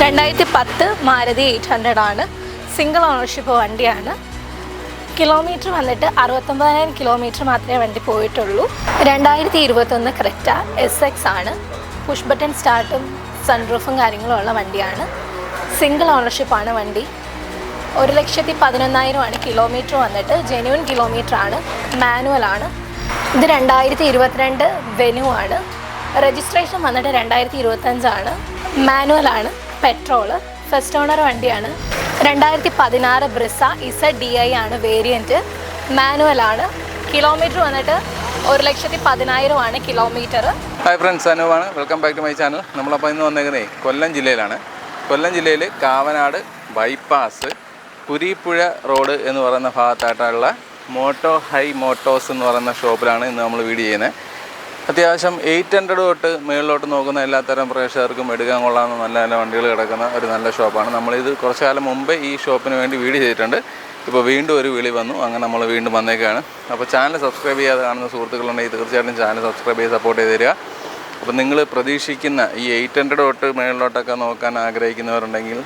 2010 മാരുതി 800 ആണ്. Single ownership വണ്ടിയാണ്. Kilometre വന്നിട്ട് 69,000 കിലോമീറ്റർ മാത്രമേ വണ്ടി പോയിട്ടുള്ളൂ. 2021 ക്രെറ്റ SX ആണ്. പുഷ് ബട്ടൺ സ്റ്റാർട്ടും സൺറൂഫും കാര്യങ്ങളും ഉള്ള വണ്ടിയാണ്. സിംഗിൾ ഓണർഷിപ്പാണ് വണ്ടി. 1,11,000 ആണ് കിലോമീറ്റർ വന്നിട്ട്. ജെന്യൂൻ കിലോമീറ്റർ ആണ്. മാനുവൽ ആണ്. ഇത് 2022 വെന്യൂ ആണ്. രജിസ്ട്രേഷൻ വന്നിട്ട് 2025 ആണ്. മാനുവൽ ആണ്. പെട്രോള്. ഫസ്റ്റ് ഓണർ വണ്ടിയാണ്. 2016 ബ്രിസ ZDI ആണ് വേരിയൻറ്റ്. മാനുവൽ ആണ്. കിലോമീറ്റർ വന്നിട്ട് 1,10,000 ആണ് കിലോമീറ്റർ. ഹായ് ഫ്രണ്ട്സ്, അനുവാണ്. Welcome back to my channel. നമ്മളപ്പോൾ ഇന്ന് വന്നേക്കുന്നത് കൊല്ലം ജില്ലയിലാണ്. കൊല്ലം ജില്ലയിൽ കാവനാട് ബൈപ്പാസ് കുരീപ്പുഴ റോഡ് എന്ന് പറയുന്ന ഭാഗത്തായിട്ടുള്ള മോട്ടോ ഹൈ മോട്ടോസ് എന്ന് പറയുന്ന ഷോപ്പിലാണ് ഇന്ന് നമ്മൾ വീഡിയോ ചെയ്യുന്നത്. അത്യാവശ്യം 800 തൊട്ട് മുകളിലോട്ട് നോക്കുന്ന എല്ലാത്തരം പ്രേക്ഷകർക്കും എടുക്കാൻ കൊള്ളാവുന്ന നല്ല നല്ല വണ്ടികൾ കിടക്കുന്ന ഒരു നല്ല ഷോപ്പാണ്. നമ്മളിത് കുറച്ച് കാലം മുമ്പേ ഈ ഷോപ്പിന് വേണ്ടി വീഡിയോ ചെയ്തിട്ടുണ്ട്. ഇപ്പോൾ വീണ്ടും ഒരു വിളി വന്നു, അങ്ങനെ നമ്മൾ വീണ്ടും വന്നേക്കാണ്. അപ്പോൾ ചാനൽ സബ്സ്ക്രൈബ് ചെയ്യാതെ കാണുന്ന സുഹൃത്തുക്കളുണ്ടെങ്കിൽ തീർച്ചയായിട്ടും ചാനൽ സബ്സ്ക്രൈബ് ചെയ്ത് സപ്പോർട്ട് ചെയ്ത് തരിക. അപ്പോൾ നിങ്ങൾ പ്രതീക്ഷിക്കുന്ന ഈ 800 തൊട്ട് മുകളിലോട്ടൊക്കെ നോക്കാൻ ആഗ്രഹിക്കുന്നവരുണ്ടെങ്കിൽ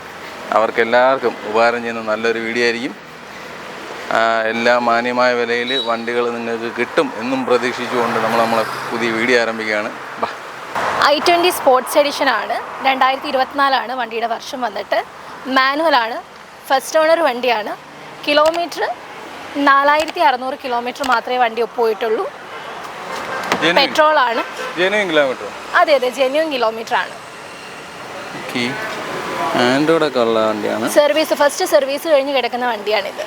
അവർക്കെല്ലാവർക്കും ഉപകാരം ചെയ്യുന്ന നല്ലൊരു വീഡിയോ ആയിരിക്കും. എല്ലാ മാന്യമായ വിലയിൽ വണ്ടികൾ നിങ്ങൾക്ക് കിട്ടും എന്നും പ്രതീക്ഷിച്ചുകൊണ്ട് നമ്മളെ പുതിയ വീഡിയോ ആരംഭിക്കുകയാണ്. i20 സ്പോർട്സ് എഡിഷൻ ആണ്. 2024 വണ്ടിയുടെ വർഷം വന്നിട്ട്. മാനുവൽ ആണ്. ഫസ്റ്റ് ഓണർ വണ്ടിയാണ്. കിലോമീറ്റർ 4,600 കിലോമീറ്റർ മാത്രമേ വണ്ടി പോയിട്ടുള്ളൂ. പെട്രോൾ ആണ്. Genuine kilometre? അതെ, ജെന്യൂൻ കിലോമീറ്റർ ആണ്. ആൻഡ്രോയിഡൊക്കെ ഉള്ള വണ്ടിയാണ്. സർവീസ് ഫസ്റ്റ് സർവീസ് കഴിഞ്ഞ് കിടക്കുന്ന വണ്ടിയാണിത്.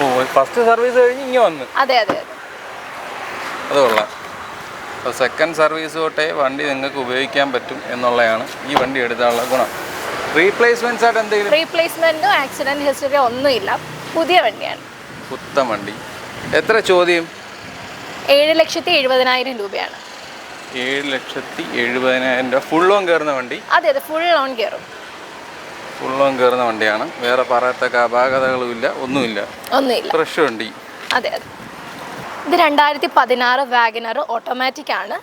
ഓ, ഫസ്റ്റ് സർവീസ് കഴിഞ്ഞ് ഇങ്ങനെ വന്നു? അതെ. അത് കൊള്ളാം. അപ്പോൾ സെക്കൻഡ് സർവീസ് തൊട്ടേ വണ്ടി നിങ്ങൾക്ക് ഉപയോഗിക്കാൻ പറ്റും എന്നുള്ളതാണ് ഈ വണ്ടി എടുത്താനുള്ള ഗുണം. റീപ്ലേസ്മെൻറ്റ്സ് ആയിട്ട് എന്തെങ്കിലും? റീപ്ലേസ്മെൻറ്റോ ആക്സിഡൻറ്റ് ഹിസ്റ്ററിയോ ഒന്നുമില്ല. പുതിയ വണ്ടിയാണ്. പുത്തൻ വണ്ടി. എത്ര ചോദ്യം? 7,70,000 രൂപയാണ്. 7,70,000 രൂപ. ഫുൾ ലോൺ കയറുന്ന വണ്ടി? അതെ, ഫുൾ ലോൺ കയറും. ഫുൾ ലോൺ കയറുന്ന വണ്ടിയാണ്. വേറെ പറയത്തക്ക അപാകതകളും ഇല്ല, ഒന്നുമില്ല. ഫ്രഷ് വണ്ടി. അതെ. ഇത് 2016 വാഗനർ ഓട്ടോമാറ്റിക് ആണ്.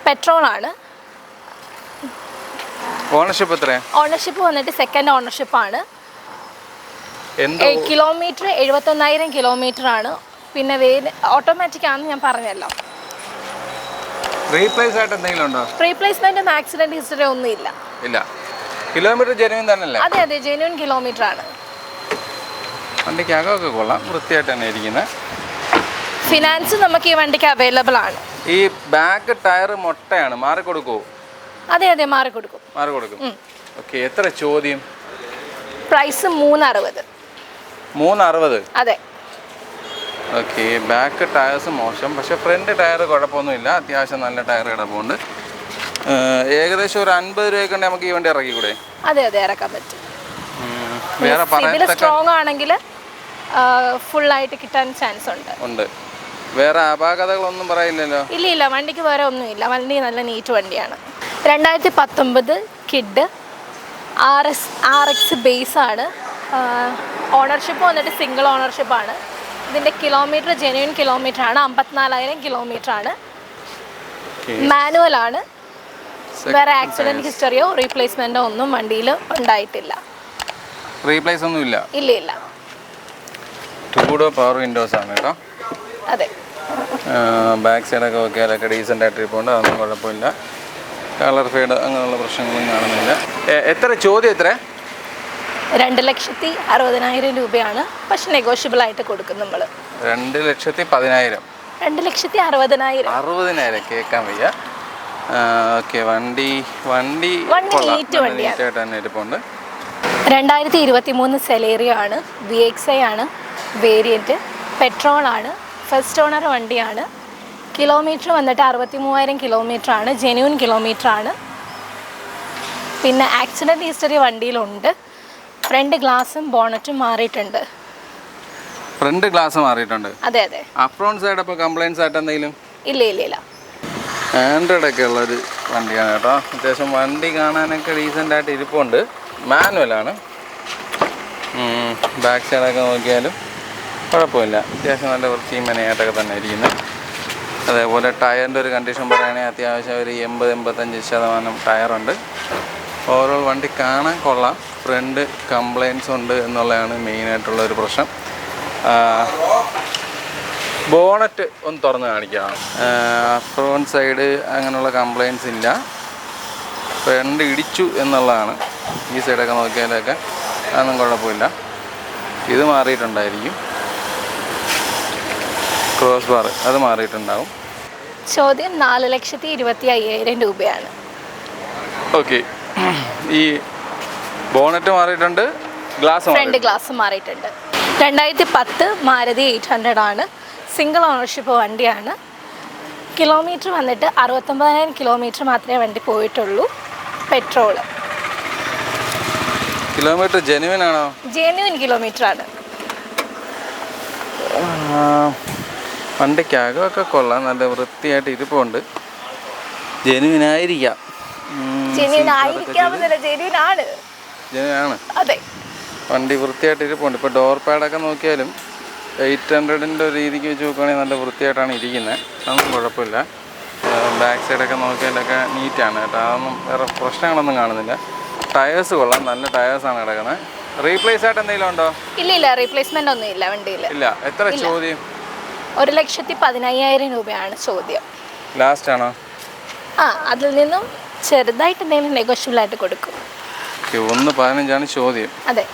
പെട്രോൾ ആണ്. ഓണർഷിപ്പ് എത്രയാണ്? ഓണർഷിപ്പ് വന്നിട്ട് സെക്കൻഡ് ഓണർഷിപ്പാണ്. കിലോമീറ്റർ 71,000 കിലോമീറ്റർ ആണ്. പിന്നെ ഓട്ടോമാറ്റിക് ആണെന്ന് ഞാൻ പറഞ്ഞല്ലോ. റീപ്ലേസ് ആയിട്ട് എന്തെങ്കിലും ഉണ്ടോ? റീപ്ലേസ്മെന്റും ആക്സിഡന്റ് ഹിസ്റ്ററി ഒന്നും ഇല്ല. കിലോമീറ്റർ ജെന്യൂൻ തന്നെയല്ലേ? അതെ, ജെന്യൂൻ കിലോമീറ്റർ ആണ്. വണ്ടിക്ക് അകമൊക്കെ കൊള്ളാം, വൃത്തിയായിട്ട് തന്നെ ഇരിക്കുന്നത്. ഫിനാൻസ് നമുക്ക് ഈ വണ്ടിക്ക് അവൈലബിൾ ആണ്. ഈ ബാക്ക് ടയർ മൊട്ടയാണ്, മാറിക്കൊടുക്കുമോ? അതെ, മാറിക്കൊടുക്കും. ഓക്കെ. എത്ര ചോദ്യം? പ്രൈസ് 360. 360? അതെ. ഓക്കെ. ബാക്ക് ടയേഴ്സ് മോശം, പക്ഷെ ഫ്രണ്ട് ടയർ കുഴപ്പമൊന്നുമില്ല. അത്യാവശ്യം നല്ല ടയർ കിടപ്പുണ്ട്. ഏകദേശം ഒരു 50 രൂപയ്ക്ക് നമുക്ക് ഈ വണ്ടി ഇറക്കിക്കൂടെ? അതെ, ഇറക്കാൻ പറ്റും. വേറെ സ്ട്രോങ് ആണെങ്കിൽ ഫുള്ളായിട്ട് കിട്ടാൻ ചാൻസ് ഉണ്ട്. വേറെ അപാകതകളൊന്നും പറയില്ലല്ലോ? ഇല്ല, വണ്ടിക്ക് വേറെ ഒന്നുമില്ല. വണ്ടി നല്ല നീറ്റ് വണ്ടിയാണ്. 2019 കിഡ് RX ബേസ് ആണ്. ഓണർഷിപ്പ് വന്നിട്ട് സിംഗിൾ ഓണർഷിപ്പാണ്. ഇതിൻ്റെ കിലോമീറ്റർ ജെന്യൂൻ കിലോമീറ്റർ ആണ്. 54,000 കിലോമീറ്റർ ആണ്. മാനുവൽ ആണ്. വേറെ ആക്സിഡന്റ് ഹിസ്റ്ററിയോ റീപ്ലേസ്മെന്റോ ഒന്നും വണ്ടിയിൽ ഉണ്ടായിട്ടില്ല. റീപ്ലേസ് ഒന്നും ഇല്ല? ഇല്ല. 2 ഡോർ പവർ വിൻഡോസ് ആണ് കേട്ടോ. അതെ. ബാക്ക് സൈഡൊക്കെ നോക്കിയാലൊക്കെ ഡീസൻ്റ് ആയിട്ട് ഇരിപ്പുണ്ട്. അതൊന്നും കുഴപ്പമില്ല. കളർ ഫെയ്ഡ് അങ്ങനെയുള്ള പ്രശ്നങ്ങളൊന്നും കാണുന്നില്ല. എത്ര ചോദ്യം? എത്ര? 2,60,000 രൂപയാണ്. പക്ഷെ നെഗോഷ്യബിൾ ആയിട്ട് കൊടുക്കും നമ്മൾ. 2,10,000? 2,60,000. 60,000 കേൾക്കാൻ വയ്യ. ഓക്കെ. വണ്ടി നീറ്റായിട്ട് തന്നെ ഇരിപ്പുണ്ട്. 2023 സെലേറിയോ ആണ്. VXI ആണ് വേരിയൻറ്റ്. പെട്രോൾ ആണ്. ഫസ്റ്റ് ഓണർ വണ്ടിയാണ്. കിലോമീറ്റർ വന്നിട്ട് 63,000 കിലോമീറ്റർ ആണ്. ജെന്യൂൻ കിലോമീറ്റർ ആണ്. പിന്നെ ആക്സിഡൻറ്റ് ഹിസ്റ്ററി വണ്ടിയിലുണ്ട്. ഫ്രണ്ട് ഗ്ലാസും ബോണറ്റും മാറിയിട്ടുണ്ട്. ഫ്രണ്ട് ഗ്ലാസ് മാറിയിട്ടുണ്ട്? അതെ. ഫ്രണ്ട് സൈഡ് അപ്പോൾ കംപ്ലൈൻറ്റ്സ് ആയിട്ട് എന്തെങ്കിലും? ഇല്ല. ആൻഡ്രോയിഡൊക്കെ ഉള്ളൊരു വണ്ടിയാണ് കേട്ടോ. അത്യാവശ്യം വണ്ടി കാണാനൊക്കെ ഡീസൻ്റ് ആയിട്ട് ഇരിപ്പുണ്ട്. മാനുവലാണ്. ബാക്ക് സൈഡൊക്കെ നോക്കിയാലും കുഴപ്പമില്ല. അത്യാവശ്യം നല്ല വൃത്തിയും മെനയായിട്ടൊക്കെ തന്നെ ഇരിക്കുന്നത്. അതേപോലെ ടയറിൻ്റെ ഒരു കണ്ടീഷൻ പറയുകയാണെങ്കിൽ അത്യാവശ്യം ഒരു 80-85% ടയറുണ്ട്. ഓവറോൾ വണ്ടി കാണാൻ കൊള്ളാം. ഫ്രണ്ട് കംപ്ലൈൻസ് ഉണ്ട് എന്നുള്ളതാണ് മെയിനായിട്ടുള്ള ഒരു പ്രശ്നം. ബോണറ്റ് ഒന്ന് തുറന്ന് കാണിക്കാം. ഫ്രണ്ട് സൈഡ് അങ്ങനെയുള്ള കംപ്ലൈൻസ് ഇല്ല. ഫ്രണ്ട് ഇടിച്ചു എന്നുള്ളതാണ്. ഈ സൈഡൊക്കെ നോക്കിയാലൊക്കെ അതൊന്നും കുഴപ്പമില്ല. ഇത് മാറിയിട്ടുണ്ടായിരിക്കും. ക്രോസ് ബാർ അത് മാറിയിട്ടുണ്ടാവും. ചോദ്യം 4,25,000 രൂപയാണ്. ഓക്കെ. ഈ ബോണറ്റ് മാറിയിട്ടുണ്ട്, ഫ്രണ്ട് ഗ്ലാസ് മാറിയിട്ടുണ്ട്. 2010 മാരുതി 800 ആണ്. സിംഗിൾ ഓണർഷിപ്പ് വണ്ടിയാണ്. കിലോമീറ്റർ വന്നിട്ട് 69,000 കിലോമീറ്റർ മാത്രമേ വണ്ടി പോയിട്ടുള്ളൂ. പെട്രോള്. കിലോമീറ്റർ ജെനുവിൻ ആണോ? ജെനുവിൻ കിലോമീറ്റർ ആണ്. വണ്ടിക്കകമൊക്കെ കൊള്ളാം, നല്ല വൃത്തിയായിട്ട് ഇരിപ്പുണ്ട്. ജെനുവിനായിരിക്കാം. ജെനുവിനാണ്. അതെ, വണ്ടി വൃത്തിയായിട്ട് ഇരിപ്പുണ്ട്. ഇപ്പോൾ ഡോർ പാഡൊക്കെ നോക്കിയാലും 800ൻ്റെ ഒരു രീതിക്ക് വെച്ച് നോക്കുകയാണെങ്കിൽ നല്ല വൃത്തിയായിട്ടാണ് ഇരിക്കുന്നത്. അതൊന്നും കുഴപ്പമില്ല. ബാക്ക് സൈഡൊക്കെ നോക്കിയാലൊക്കെ നീറ്റാണ് കേട്ടോ. അതൊന്നും വേറെ പ്രശ്നങ്ങളൊന്നും കാണുന്നില്ല. ടയേഴ്സ് കൊള്ളാം, നല്ല ടയേഴ്സാണ് കിടക്കുന്നത്. റീപ്ലേസ് ആയിട്ട് എന്തെങ്കിലും ഉണ്ടോ? ഇല്ല, റീപ്ലേസ്മെന്റ് ഒന്നും ഇല്ല വണ്ടിയിൽ. ഇല്ല. എത്ര ചോദ്യം? 1,15,000 രൂപയാണ് ചോദ്യം. ലാസ്റ്റ് ആണോ? അതിൽ നിന്നും ചെറുതായിട്ട് എന്തെങ്കിലും നെഗോഷ്യബിൾ ആയിട്ട് കൊടുക്കും. 1,15,000 ചോദ്യം. അതെ.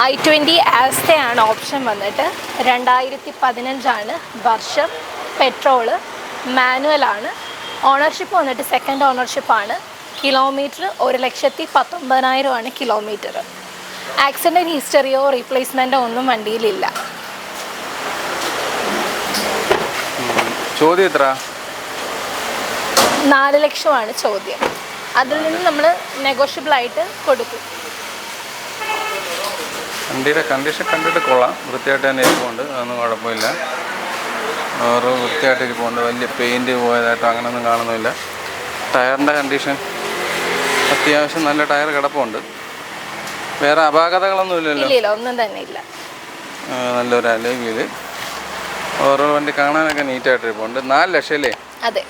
i20 ആസ്റ്റയാണ് ഓപ്ഷൻ വന്നിട്ട്. 2015 വർഷം. പെട്രോള്. മാനുവലാണ്. ഓണർഷിപ്പ് വന്നിട്ട് സെക്കൻഡ് ഓണർഷിപ്പാണ്. Kilometre 1,19,000 kilometre. ആക്സിഡൻറ്റ് ഹിസ്റ്ററിയോ റീപ്ലേസ്മെൻറ്റോ ഒന്നും വണ്ടിയിലില്ല. ചോദ്യം എത്ര? 4 ലക്ഷമാണ് ചോദ്യം. അതിൽ നിന്ന് നമ്മൾ നെഗോഷ്യബിൾ ആയിട്ട് കൊടുക്കും. വണ്ടിയുടെ കണ്ടീഷൻ കണ്ടിട്ട് കൊള്ളാം, വൃത്തിയായിട്ട് തന്നെ ഇരിപ്പുണ്ട്. അതൊന്നും കുഴപ്പമില്ല. ഓരോ വൃത്തിയായിട്ട് ഇരിപ്പുണ്ട്. വലിയ പെയിൻറ്റ് പോയതായിട്ടോ അങ്ങനെയൊന്നും കാണുന്നില്ല. ടയറിൻ്റെ കണ്ടീഷൻ അത്യാവശ്യം നല്ല ടയർ കിടപ്പുണ്ട്. വേറെ അപാകതകളൊന്നും ഇല്ലല്ലോ? ഇല്ല, ഒന്നും തന്നെ ഇല്ല. നല്ലൊരു അലോയ് വീല്. ഓരോ വണ്ടി കാണാനൊക്കെ നീറ്റായിട്ട് ഇരിപ്പുണ്ട്. 4 ലക്ഷം അല്ലേ? അതെ.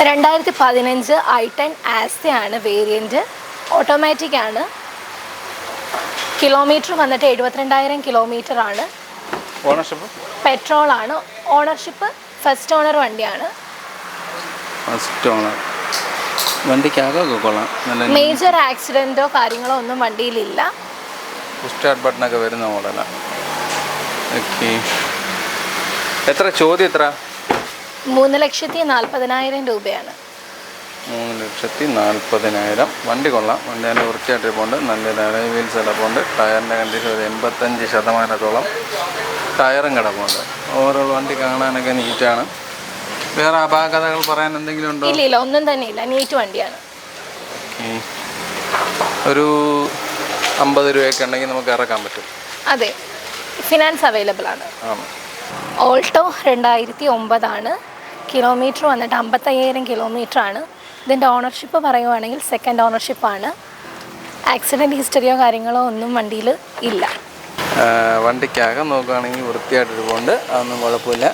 2015 i10 ആസ്റ്റയാണ് വേരിയൻറ്റ്. ഓട്ടോമാറ്റിക് ആണ്. കിലോമീറ്റർ വന്നിട്ട് 72,000 കിലോമീറ്റർ ആണ്. ഓണർഷിപ്പ് പെട്രോളാണ്. ഓണർഷിപ്പ് ഫസ്റ്റ് ഓണർ വണ്ടിയാണ്. First owner. വണ്ടിക്കകമൊക്കെ കൊള്ളാം. നല്ല മേജർ ആക്സിഡൻറ്റോ കാര്യങ്ങളോ ഒന്നും വണ്ടിയിലില്ല. സ്റ്റാർട്ട് ബട്ടണൊക്കെ വരുന്ന മോഡലാണ്. ഓക്കെ. എത്ര ചോദ്യം? എത്ര? 3,40,000 രൂപയാണ്. 3,40,000. വണ്ടി കൊള്ളാം. വണ്ടി നല്ല വൃത്തിയായിട്ടിരിപ്പുണ്ട്. നല്ലൊരു അലോയ് വീൽസ് കിടപ്പുണ്ട്. ടയറിൻ്റെ കണ്ടീഷൻ ഒരു 85% ടയറും കിടപ്പുണ്ട്. ഓരോ വണ്ടി കാണാനൊക്കെ നീറ്റാണ്. വേറെ അപാകതകൾ പറയാൻ എന്തെങ്കിലും ഉണ്ടോ? ഇല്ല, ഒന്നും തന്നെ ഇല്ല. നീറ്റ് വണ്ടിയാണ്. ഒരു 50 രൂപയൊക്കെ ഉണ്ടെങ്കിൽ നമുക്ക് ഇറക്കാൻ പറ്റും. അതെ, ഫിനാൻസ് അവൈലബിൾ ആണ്. ഓൾട്ടോ 2009 ആണ്. കിലോമീറ്റർ വന്നിട്ട് 55,000 കിലോമീറ്റർ ആണ്. ഇതിൻ്റെ ഓണർഷിപ്പ് പറയുവാണെങ്കിൽ സെക്കൻഡ് ഓണർഷിപ്പാണ്. ആക്സിഡൻറ്റ് ഹിസ്റ്ററിയോ കാര്യങ്ങളോ ഒന്നും വണ്ടിയിൽ ഇല്ല. വണ്ടിക്കകം നോക്കുകയാണെങ്കിൽ വൃത്തിയായിട്ടിരിപ്പുണ്ട്. അതൊന്നും കുഴപ്പമില്ല.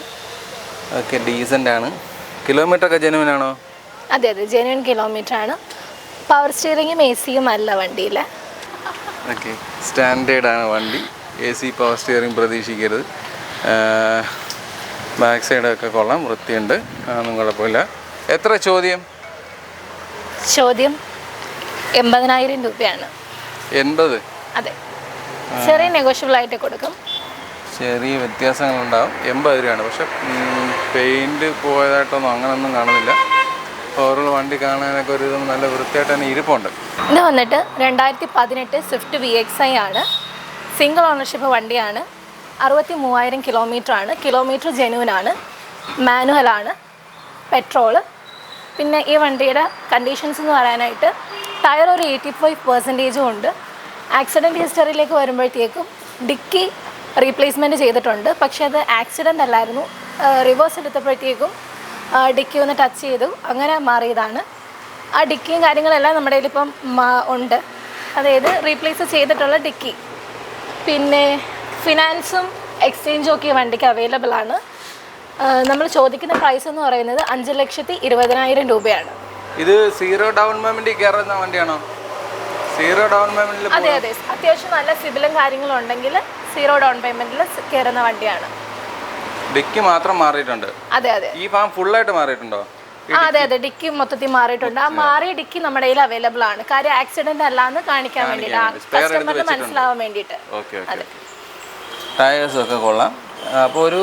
ഓക്കെ, ഡീസൻ്റാണ്. കിലോമീറ്ററൊക്കെ ജെനുവിനാണോ? അതെ, ജെനുവിൻ കിലോമീറ്റർ ആണ്. പവർ സ്റ്റിയറിങ്ങും AC അല്ല വണ്ടിയിൽ. ഓക്കെ, സ്റ്റാൻഡേർഡാണ് വണ്ടി. AC പവർ സ്റ്റിയറിംഗ് പ്രതീക്ഷിക്കരുത്. ബാക്ക് സൈഡൊക്കെ കൊള്ളാം, വൃത്തിയുണ്ട്. അതൊന്നും കുഴപ്പമില്ല. എത്ര ചോദ്യം? ചോദ്യം 80,000 രൂപയാണ്. 80? അതെ, ചെറിയ നെഗോഷ്യബിൾ ആയിട്ട് കൊടുക്കും. ചെറിയ വ്യത്യാസങ്ങളുണ്ടാവും. 80 രൂപയാണ്. പക്ഷെ പെയിൻറ്റ് പോയതായിട്ടൊന്നും അങ്ങനെയൊന്നും കാണുന്നില്ല. ഓരോ വണ്ടി കാണാനൊക്കെ ഒരു ഇതും നല്ല വൃത്തിയായിട്ട് തന്നെ ഇരിപ്പുണ്ട്. ഇത് വന്നിട്ട് 2018 സ്വിഫ്റ്റ് VXi ആണ്. സിംഗിൾ ഓണർഷിപ്പ് വണ്ടിയാണ്. 63,000 കിലോമീറ്റർ ആണ്. കിലോമീറ്റർ ജെനുവിനാണ്. മാനുവലാണ്. പെട്രോള്. പിന്നെ ഈ വണ്ടിയുടെ കണ്ടീഷൻസ് എന്ന് പറയാനായിട്ട് ടയർ ഒരു 85% ഉണ്ട്. ആക്സിഡൻറ്റ് ഹിസ്റ്ററിയിലേക്ക് വരുമ്പോഴത്തേക്കും ഡിക്കി റീപ്ലേസ്മെൻറ്റ് ചെയ്തിട്ടുണ്ട്. പക്ഷേ അത് ആക്സിഡൻ്റ് അല്ലായിരുന്നു. റിവേഴ്സ് എടുത്തപ്പോഴത്തേക്കും ഡിക്കി ഒന്ന് ടച്ച് ചെയ്തു, അങ്ങനെ മാറിയതാണ്. ആ ഡിക്കിയും കാര്യങ്ങളെല്ലാം നമ്മുടെ കയ്യിലിപ്പം ഉണ്ട്. അതായത് റീപ്ലേസ് ചെയ്തിട്ടുള്ള ഡിക്കി. പിന്നെ ഫിനാൻസും എക്സ്ചേഞ്ചും ഒക്കെ വണ്ടിക്ക് അവൈലബിൾ ആണ്. നമ്മൾ ചോദിക്കുന്ന പ്രൈസ് എന്ന് പറയുന്നത് 5,20,000 രൂപയാണ്. ഇത് സീറോ ഡൗൺ പേയ്മെൻറ്റ് കയറുന്ന വണ്ടിയാണോ? സീറോ ഡൗൺ പേയ്മെന്റിൽ അതെ അതെ, അത്യാവശ്യം നല്ല സിബിലും കാര്യങ്ങളും ഉണ്ടെങ്കിൽ സീറോ ഡൗൺ പേയ്മെന്റിൽ കയറുന്ന വണ്ടിയാണ്. ഡിക്കി മാത്രം മാറിയിട്ടുണ്ട്. അതെ അതെ, ഈ ഫാം ഫുള്ളായിട്ട് മാറിയിട്ടുണ്ടോ? അതെ അതെ, ഡിക്കി മൊത്തത്തിൽ മാറിയിട്ടുണ്ട്. ആ മാറിയ ഡിക്കി നമ്മുടെ കയ്യിൽ അവൈലബിൾ ആണ്. കാര്യം ആക്സിഡന്റ് അല്ലാന്ന് കാണിക്കാൻ വേണ്ടിയിട്ട്, കസ്റ്റമറിന് മനസ്സിലാവാൻ വേണ്ടിയിട്ട്. Okay okay. ടയേഴ്സും ഒക്കെ കൊള്ളാം. അപ്പോൾ ഒരു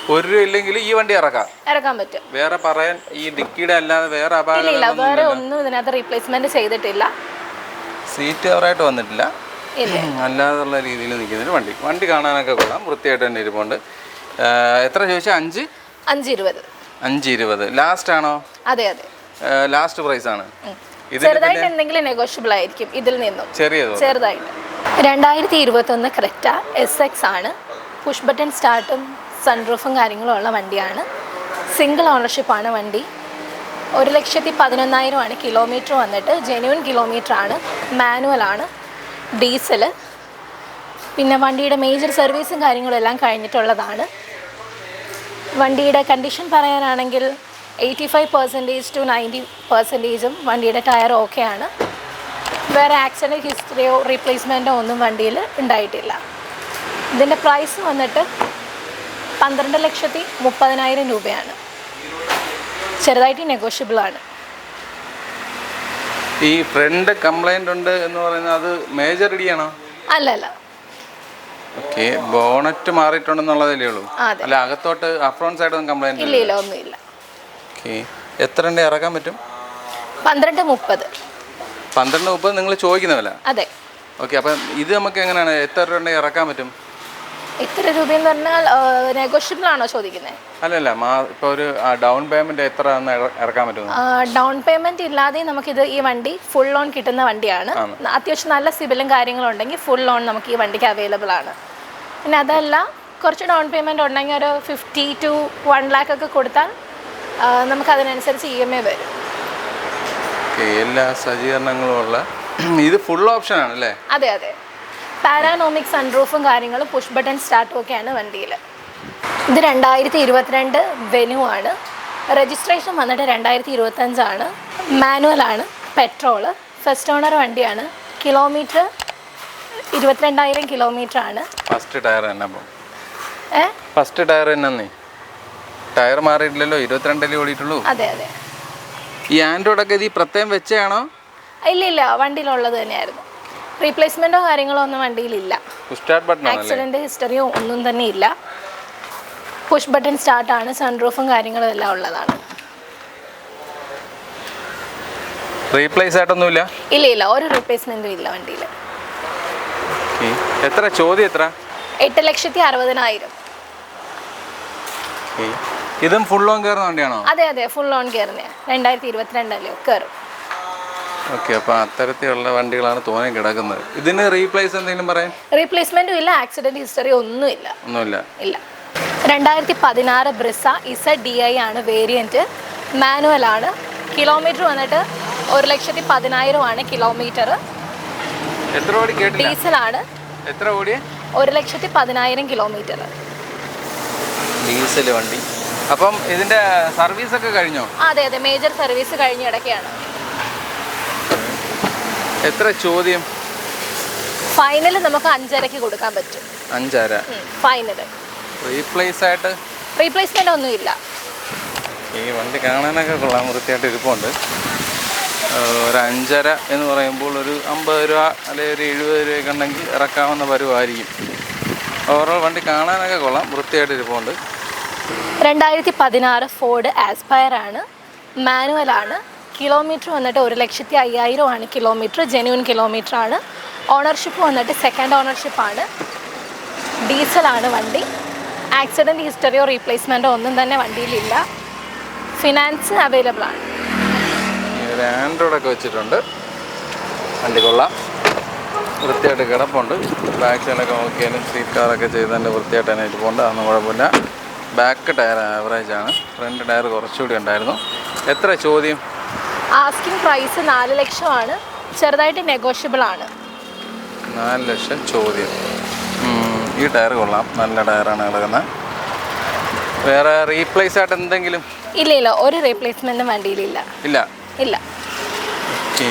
രൂപ ഇല്ലെങ്കിൽ ഈ വണ്ടി ഇറക്കാൻ പറ്റും. വേറെ പറയാൻ ഈ ഡിക്കിയുടെ അല്ലാതെ വേറെ ഇല്ല, വേറെ ഒന്നും ഇതിനകത്ത് റീപ്ലേസ്മെന്റ് ചെയ്തിട്ടില്ല. സീറ്റ് കവറായിട്ട് വന്നിട്ടില്ല, അല്ലാതുള്ള രീതിയിൽ നിൽക്കുന്നൊരു വണ്ടി കാണാനൊക്കെ കൊള്ളാം. വൃത്തിയായിട്ട് തന്നെ ഇരിപ്പുണ്ട്. എത്ര ചോദിച്ചാൽ? 520. ലാസ്റ്റ് ആണോ? അതെ അതെ, ലാസ്റ്റ് പ്രൈസ് ആണ്. ചെറുതായിട്ട് എന്തെങ്കിലും നെഗോഷ്യബിൾ ആയിരിക്കും ഇതിൽ നിന്നും, ചെറുതായിട്ട്. 2021 ക്രെറ്റ SX ആണ്. പുഷ് ബട്ടൺ സ്റ്റാർട്ടും സൺറൂഫും കാര്യങ്ങളും ഉള്ള വണ്ടിയാണ്. സിംഗിൾ ഓണർഷിപ്പാണ് വണ്ടി. 1,11,000 കിലോമീറ്റർ വന്നിട്ട്. ജെന്യൂൻ കിലോമീറ്റർ ആണ്. മാനുവൽ ആണ്, ഡീസൽ. പിന്നെ വണ്ടിയുടെ മേജർ സർവീസും കാര്യങ്ങളും എല്ലാം കഴിഞ്ഞിട്ടുള്ളതാണ്. വണ്ടിയുടെ കണ്ടീഷൻ പറയാനാണെങ്കിൽ 85% to 90% വണ്ടിയുടെ ടയർ ഓക്കെയാണ്. വേറെ ആക്സിഡൻറ്റ് ഹിസ്റ്ററിയോ റീപ്ലേസ്മെൻറ്റോ ഒന്നും വണ്ടിയിൽ ഉണ്ടായിട്ടില്ല. ഇതിൻ്റെ പ്രൈസ് വന്നിട്ട് 12,30,000 രൂപയാണ്. ചെറുതായിട്ട് നെഗോഷ്യബിൾ ആണ്. ഈ ഫ്രണ്ട് കംപ്ലൈൻ്റ് ഉണ്ട് എന്ന് പറയുന്നത് അത് മേജർ ഇടിയാണോ? അല്ല, ഓക്കെ. ബോണറ്റ് മാറിയിട്ടുണ്ടെന്നുള്ളതല്ലേ ഉള്ളൂ, അല്ല അകത്തോട്ട് അഫ്രോൺ സൈഡ് ഒന്നും കംപ്ലൈൻറ്റ് ഇല്ല, ഒന്നുമില്ല. ഓക്കെ. എത്ര എണ്ണ ഇറക്കാൻ പറ്റും? 12,30 നിങ്ങൾ ചോദിക്കുന്ന വില? അതെ. ഓക്കെ. അപ്പം ഇത് നമുക്ക് എങ്ങനെയാണ്, എത്ര രൂപ ഇറക്കാൻ പറ്റും? എത്ര രൂപയെന്ന് പറഞ്ഞാൽ നെഗോഷ്യബിൾ ആണോ ചോദിക്കുന്നത്? അല്ലല്ല, ഇപ്പോൾ ഒരു ഡൗൺ പേയ്മെന്റ് എത്ര ഇറക്കാൻ പറ്റും? ഡൗൺ പേയ്മെന്റ് ഇല്ലാതെ നമുക്കിത് ഈ വണ്ടി ഫുൾ ലോൺ കിട്ടുന്ന വണ്ടിയാണ്. അത്യാവശ്യം നല്ല സിബിലും കാര്യങ്ങളും ഉണ്ടെങ്കിൽ ഫുൾ ലോൺ നമുക്ക് ഈ വണ്ടിക്ക് അവൈലബിൾ ആണ്. പിന്നെ അതല്ല, കുറച്ച് ഡൗൺ പേയ്മെന്റ് ഉണ്ടെങ്കിൽ ഒരു 50 to 1 lakh ഒക്കെ കൊടുത്താൽ നമുക്ക് അതിനനുസരിച്ച് EMI വരും. എല്ലാ സജ്ജീകരണങ്ങളും ഉള്ള ഇത് ഫുൾ ഓപ്ഷൻ ആണല്ലേ? അതെ അതെ, പാരാനോമിക് സൺറൂഫും കാര്യങ്ങളും പുഷ് ബട്ടൺ സ്റ്റാർട്ടും ഒക്കെയാണ് വണ്ടിയിൽ. ഇത് 2022 വെന്യൂ ആണ്. രജിസ്ട്രേഷൻ വന്നിട്ട് 2025 ആണ്. മാനുവൽ ആണ്, പെട്രോള്. ഫസ്റ്റ് ഓണർ വണ്ടിയാണ്. കിലോമീറ്റർ 22,000 കിലോമീറ്റർ ആണ്. ഫസ്റ്റ് ടയർ തന്നെ? ഫസ്റ്റ് ടയർ തന്നെ? ടയർ മാറിയിട്ടില്ലല്ലോ, 22 ഓടിയിട്ടുള്ളൂ. അതെ അതെ. ഈ ആൻഡ്രോയിഡൊക്കെ ഇത് പ്രത്യേകം വെച്ചാണോ? ഇല്ല, വണ്ടിയിലുള്ളത് തന്നെയായിരുന്നു. റീപ്ലേസ്മെന്റോ കാര്യങ്ങളോ ഒന്നും വണ്ടിയിലില്ല. ആക്സിഡന്റ് ഹിസ്റ്ററിയോ ഒന്നും തന്നെ ഇല്ല. Push button സ്റ്റാർട്ടാണ്. സൺറൂഫും കാര്യങ്ങളും എല്ലാം ഉള്ളതാണ്. റീപ്ലേസ് ആയിട്ടൊന്നുമില്ല? ഇല്ല, ഒരു റീപ്ലേസ്മെന്റും ഇല്ല വണ്ടിയിൽ. എത്ര ചോദ്യം? എത്ര? 8,60,000. ഇതും ഫുൾ ലോൺ കയറുന്ന വണ്ടിയാണോ? അതെ, ഫുൾ ലോൺ കയറുന്ന 2022 കയറും. ഓക്കെ. അപ്പോൾ അത്തരത്തിലുള്ള വണ്ടികളാണ് തോനെ കിടക്കുന്നത്. ഇതിന് റീപ്ലേസ് എന്തെങ്കിലും പറയാം? റീപ്ലേസ്മെന്റും ഇല്ല, ആക്സിഡന്റ് ഹിസ്റ്ററി ഒന്നുമില്ല. 2016 ബ്രിസ ZDI ആണ് വേരിയന്റ്. മാനുവൽ ആണ്. കിലോമീറ്റർ വന്നിട്ട് 1,10,000 കിലോമീറ്റർ. ഡീസൽ ആണ്. എത്ര ഓടിയ? 1,10,000 കിലോമീറ്റർ. ഡീസൽ വണ്ടി. അപ്പം ഇതിന്റെ സർവീസ് ഒക്കെ കഴിഞ്ഞോ? അതെ, മേജർ സർവീസ് കഴിഞ്ഞ ഇടയ്ക്കാണ്. എത്ര ചോദ്യം? ഫൈനൽ നമുക്ക് 5,500 കൊടുക്കാൻ പറ്റും. 5,500 ഫൈനൽ. റീപ്ലേസ്മെന്റ് ഒന്നും ഇല്ല. ഈ വണ്ടി കാണാനൊക്കെ കൊള്ളാം, വൃത്തിയായിട്ട് ഇരിപ്പുണ്ട്. ഒരു 5,500 എന്ന് പറയുമ്പോൾ ഒരു 50 രൂപ അല്ലെങ്കിൽ ഒരു 70 രൂപയൊക്കെ ഉണ്ടെങ്കിൽ ഇറക്കാവുന്ന പരുവായിരിക്കും. ഓവറോൾ വണ്ടി കാണാനൊക്കെ കൊള്ളാം, വൃത്തിയായിട്ട് ഇരിപ്പുണ്ട്. 2016 ഫോർഡ് ആസ്പയർ ആണ്. മാനുവൽ ആണ്. കിലോമീറ്റർ വന്നിട്ട് 1,05,000 കിലോമീറ്റർ. ജെന്യൂൻ കിലോമീറ്റർ ആണ്. ഓണർഷിപ്പ് വന്നിട്ട് സെക്കൻഡ് ഓണർഷിപ്പാണ്. ഡീസലാണ് വണ്ടി. ആക്സിഡൻറ്റ് ഹിസ്റ്ററിയോ റീപ്ലേസ്മെൻറ്റോ ഒന്നും തന്നെ വണ്ടിയിലില്ല. ഫിനാൻസ് അവൈലബിൾ ആണ്. ആൻഡ്രോയിഡൊക്കെ വെച്ചിട്ടുണ്ട്. വണ്ടി കൊള്ളാം, വൃത്തിയായിട്ട് കിടപ്പുണ്ട്. ബാക്ക് സൈഡൊക്കെ നോക്കിയാലും സീറ്റ് കവറൊക്കെ ചെയ്തതിൻ്റെ വൃത്തിയായിട്ട് തന്നെ ഇരിപ്പുണ്ട്. അതൊന്നും കുഴപ്പമില്ല. ബാക്ക് ടയർ ആവറേജ് ആണ്. ഫ്രണ്ട് ടയർ കുറച്ചുകൂടി ഉണ്ടായിരുന്നു. എത്ര ചോദ്യം? ആസ്കിംഗ് പ്രൈസ് 4 ലക്ഷമാണ്. ചെറുതായിട്ട് നെഗോഷ്യബിൾ ആണ്. 4 ലക്ഷം ചോദ്യം. ഈ ടയർ കൊള്ളാം, നല്ല ടയറാണ് കിടക്കുന്നത്. വേറെ റീപ്ലേസ് ആയിട്ട് എന്തെങ്കിലും? ഇല്ല, ഒരു റീപ്ലേസ്മെൻറ്റും വണ്ടിയിലില്ല. ഇല്ല. ഓക്കെ.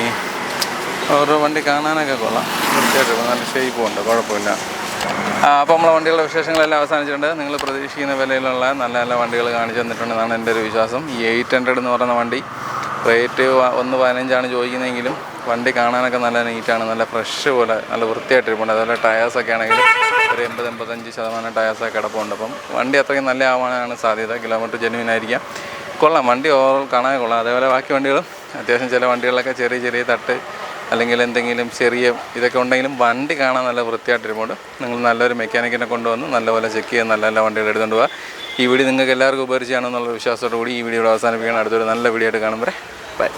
ഓരോ വണ്ടി കാണാനൊക്കെ കൊള്ളാം, തീർച്ചയായിട്ടും നല്ല ഷേപ്പും ഉണ്ട്, കുഴപ്പമില്ല. അപ്പോൾ നമ്മളെ വണ്ടികളുടെ വിശേഷങ്ങളെല്ലാം അവസാനിച്ചിട്ടുണ്ട്. നിങ്ങൾ പ്രതീക്ഷിക്കുന്ന വിലയിലുള്ള നല്ല നല്ല വണ്ടികൾ കാണിച്ചു തന്നിട്ടുണ്ടെന്നാണ് എൻ്റെ ഒരു വിശ്വാസം. ഈ 800 എന്ന് പറയുന്ന വണ്ടി റേറ്റ് 1.15 ചോദിക്കുന്നതെങ്കിലും വണ്ടി കാണാനൊക്കെ നല്ല നീറ്റാണ്, നല്ല ഫ്രഷ് പോലെ നല്ല വൃത്തിയായിട്ടിരിപ്പുണ്ട്. അതുപോലെ ടയേഴ്സൊക്കെ ആണെങ്കിൽ ഒരു 80-85% ടയേഴ്സൊക്കെ കിടപ്പുണ്ട്. അപ്പം വണ്ടി അത്രയും നല്ല ആവാനാണ് സാധ്യത. കിലോമീറ്റർ ജെന്യുവിനായിരിക്കാം. കൊള്ളാം, വണ്ടി ഓവറോൾ കാണാൻ കൊള്ളാം. അതേപോലെ ബാക്കി വണ്ടികളും അത്യാവശ്യം ചില വണ്ടികളിലൊക്കെ ചെറിയ തട്ട് അല്ലെങ്കിൽ എന്തെങ്കിലും ചെറിയ ഇതൊക്കെ ഉണ്ടെങ്കിലും വണ്ടി കാണാൻ നല്ല വൃത്തിയായിട്ടിരിപ്പുണ്ട്. നിങ്ങൾ നല്ലൊരു മെക്കാനിക്കിനെ കൊണ്ടുവന്ന് നല്ലപോലെ ചെക്ക് ചെയ്ത് നല്ല നല്ല വണ്ടികൾ എടുത്തുകൊണ്ട് പോവുക. ഈ വീഡിയോ നിങ്ങൾക്ക് എല്ലാവർക്കും ഉപകരിച്ചാണെന്നുള്ള വിശ്വാസത്തോടു കൂടി ഈ വീഡിയോ അവസാനിപ്പിക്കണം. അടുത്തൊരു നല്ല വീഡിയോ ആയിട്ട് കാണുമ്പോൾ ബൈ.